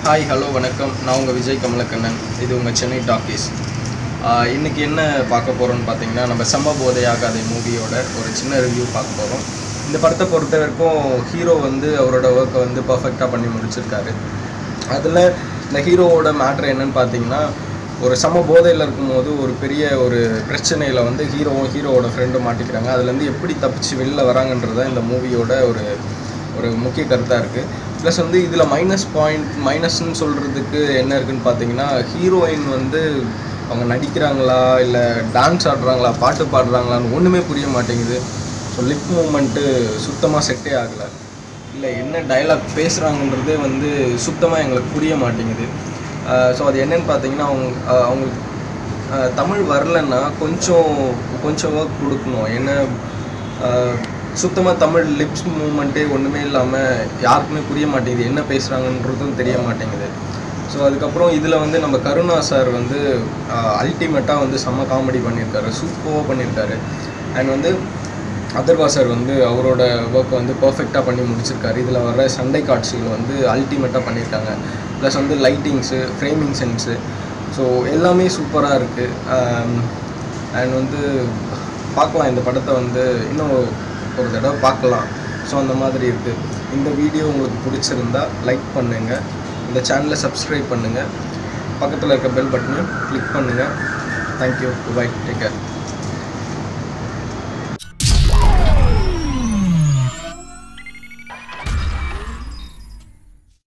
Hi hello வணக்கம். நான் உங்கள் விஜய் கமலக்கண்ணன். இது உங்கள் சென்னை டாக்கீஸ். இன்றைக்கி என்ன பார்க்க போகிறோன்னு பார்த்தீங்கன்னா, நம்ம செம்ம போதையாகாதை மூவியோட ஒரு சின்ன ரிவ்யூ பார்க்க போகிறோம். இந்த படத்தை பொறுத்த வரைக்கும் ஹீரோ வந்து அவரோட ஒர்க்கை வந்து பர்ஃபெக்டாக பண்ணி முடிச்சிருக்காரு. அதில் இந்த ஹீரோவோட மேட்ரு என்னன்னு பார்த்தீங்கன்னா, ஒரு செம்ம போதையில் இருக்கும்போது ஒரு பெரிய ஒரு பிரச்சனையில் வந்து ஹீரோவோட ஃப்ரெண்டும் மாட்டிக்கிறாங்க. அதுலேருந்து எப்படி தப்பிச்சு வெளில வராங்கன்றது தான் இந்த மூவியோட ஒரு முக்கிய கருத்தாக இருக்குது. ப்ளஸ் வந்து இதில் மைனஸ்ன்னு சொல்கிறதுக்கு என்ன இருக்குதுன்னு பார்த்தீங்கன்னா, ஹீரோயின் வந்து அவங்க நடிக்கிறாங்களா இல்லை டான்ஸ் ஆடுறாங்களா பாட்டு பாடுறாங்களான்னு ஒன்றுமே புரிய மாட்டேங்குது. ஸோ லிப் மூமெண்ட்டு சுத்தமாக செட்டே ஆகலை. இல்லை என்ன டைலாக் பேசுகிறாங்கன்றதே வந்து சுத்தமாக எங்களுக்கு புரிய மாட்டேங்குது. ஸோ அது என்னென்னு பார்த்தீங்கன்னா, அவங்களுக்கு தமிழ் வரலன்னா கொஞ்சம் ஒர்க் கொடுக்கணும். என்ன சுத்தமாக தமிழ் லிப்ஸ் மூமெண்ட்டே ஒன்றுமே இல்லாமல் யாருக்குமே புரிய மாட்டேங்குது, என்ன பேசுகிறாங்கன்றதும் தெரிய மாட்டேங்குது. ஸோ அதுக்கப்புறம் இதில் வந்து நம்ம கருணா சார் வந்து அல்டிமேட்டாக வந்து செம்ம காமெடி பண்ணியிருக்காரு, சூப்பராக பண்ணியிருக்காரு. அண்ட் வந்து அதர்வா சார் வந்து அவரோட ஒர்க்கை வந்து பர்ஃபெக்டாக பண்ணி முடிச்சிருக்காரு. இதில் வர சண்டை காட்சிகள் வந்து அல்டிமேட்டாக பண்ணியிருக்காங்க. ப்ளஸ் வந்து லைட்டிங்ஸு, ஃப்ரேமிங் சென்ஸு, ஸோ எல்லாமே சூப்பராக இருக்குது. அண்ட் வந்து பார்க்கலாம், இந்த படத்தை வந்து இன்னும் ஒரு தடவை பார்க்கலாம். ஸோ அந்த மாதிரி இருக்குது. இந்த வீடியோ உங்களுக்கு பிடிச்சிருந்தா லைக் பண்ணுங்கள், இந்த சேனலை சப்ஸ்கிரைப் பண்ணுங்கள், பக்கத்தில் இருக்க பெல் பட்டனையும் கிளிக் பண்ணுங்கள். Thank you, bye, take care.